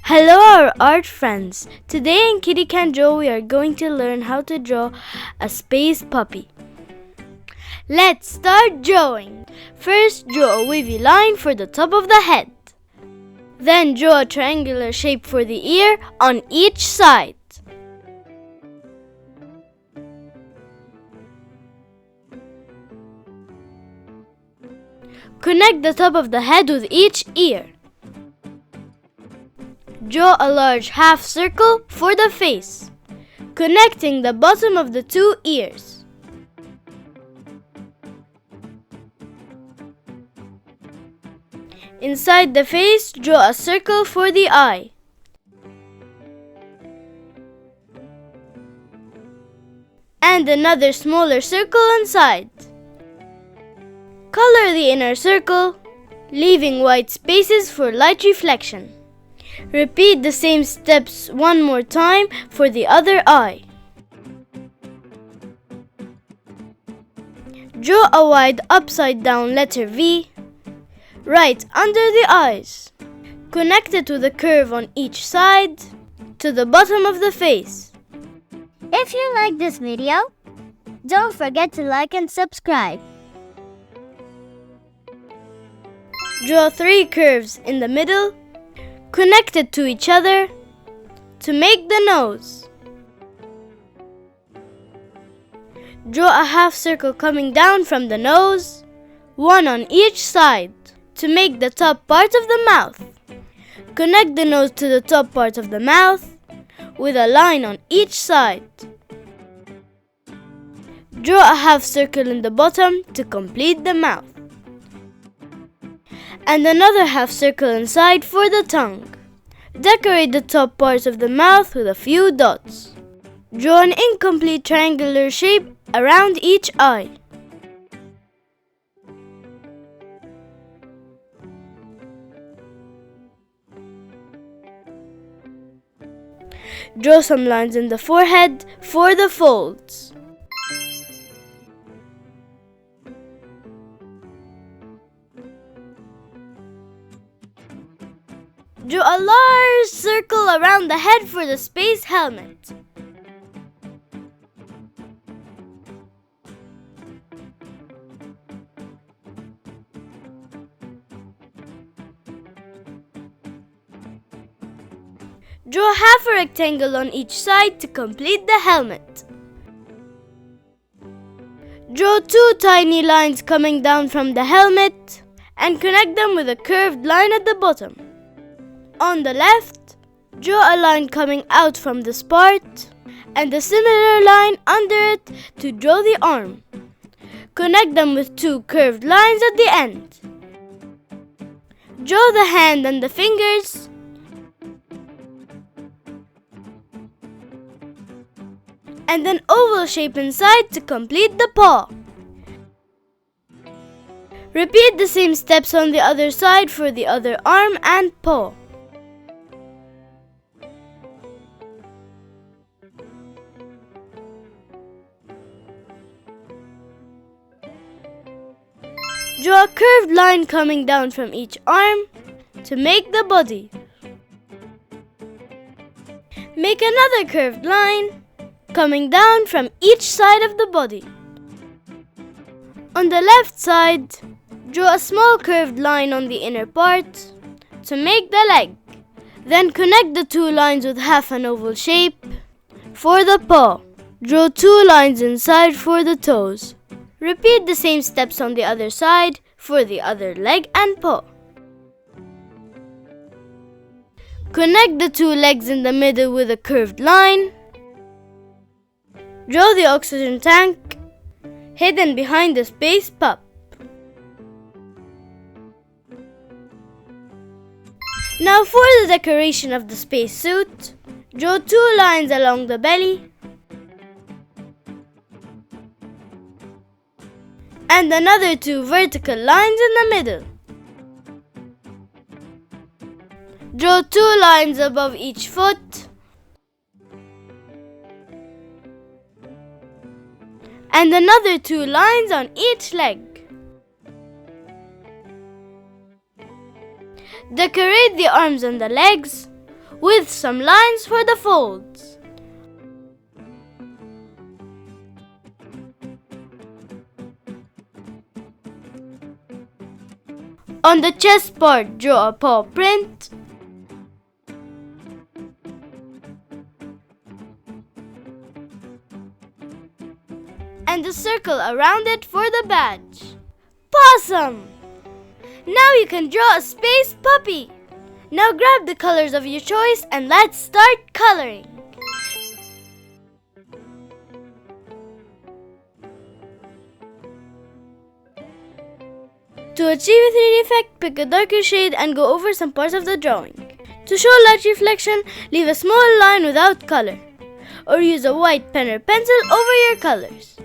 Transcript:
Hello our art friends! Today in Kiddy Can Draw we are going to learn how to draw a space puppy. Let's start drawing! First draw a wavy line for the top of the head. Then draw a triangular shape for the ear on each side. Connect the top of the head with each ear. Draw a large half circle for the face, connecting the bottom of the two ears. Inside the face, draw a circle for the eye. And another smaller circle inside. Color the inner circle, leaving white spaces for light reflection. Repeat the same steps one more time for the other eye. Draw a wide upside down letter V right under the eyes. Connect it with a curve on each side to the bottom of the face. If you like this video, don't forget to like and subscribe. Draw 3 curves in the middle, connected to each other to make the nose. Draw a half circle coming down from the nose, one on each side, to make the top part of the mouth. Connect the nose to the top part of the mouth with a line on each side. Draw a half circle in the bottom to complete the mouth. And another half circle inside for the tongue. Decorate the top part of the mouth with a few dots. Draw an incomplete triangular shape around each eye. Draw some lines in the forehead for the folds. Draw a large circle around the head for the space helmet. Draw half a rectangle on each side to complete the helmet. Draw 2 tiny lines coming down from the helmet and connect them with a curved line at the bottom. On the left, draw a line coming out from this part and a similar line under it to draw the arm. Connect them with 2 curved lines at the end. Draw the hand and the fingers and an oval shape inside to complete the paw. Repeat the same steps on the other side for the other arm and paw. Draw a curved line coming down from each arm to make the body. Make another curved line coming down from each side of the body. On the left side, draw a small curved line on the inner part to make the leg. Then connect the 2 lines with half an oval shape for the paw. Draw 2 lines inside for the toes. Repeat the same steps on the other side for the other leg and paw. Connect the 2 legs in the middle with a curved line. Draw the oxygen tank hidden behind the space pup. Now for the decoration of the space suit, draw 2 lines along the belly and another 2 vertical lines in the middle. Draw 2 lines above each foot and another 2 lines on each leg. Decorate the arms and the legs with some lines for the folds. On the chest part, draw a paw print. And a circle around it for the badge. Possum! Now you can draw a space puppy. Now grab the colors of your choice and let's start coloring. To achieve a 3D effect, pick a darker shade and go over some parts of the drawing. To show light reflection, leave a small line without color, or use a white pen or pencil over your colors.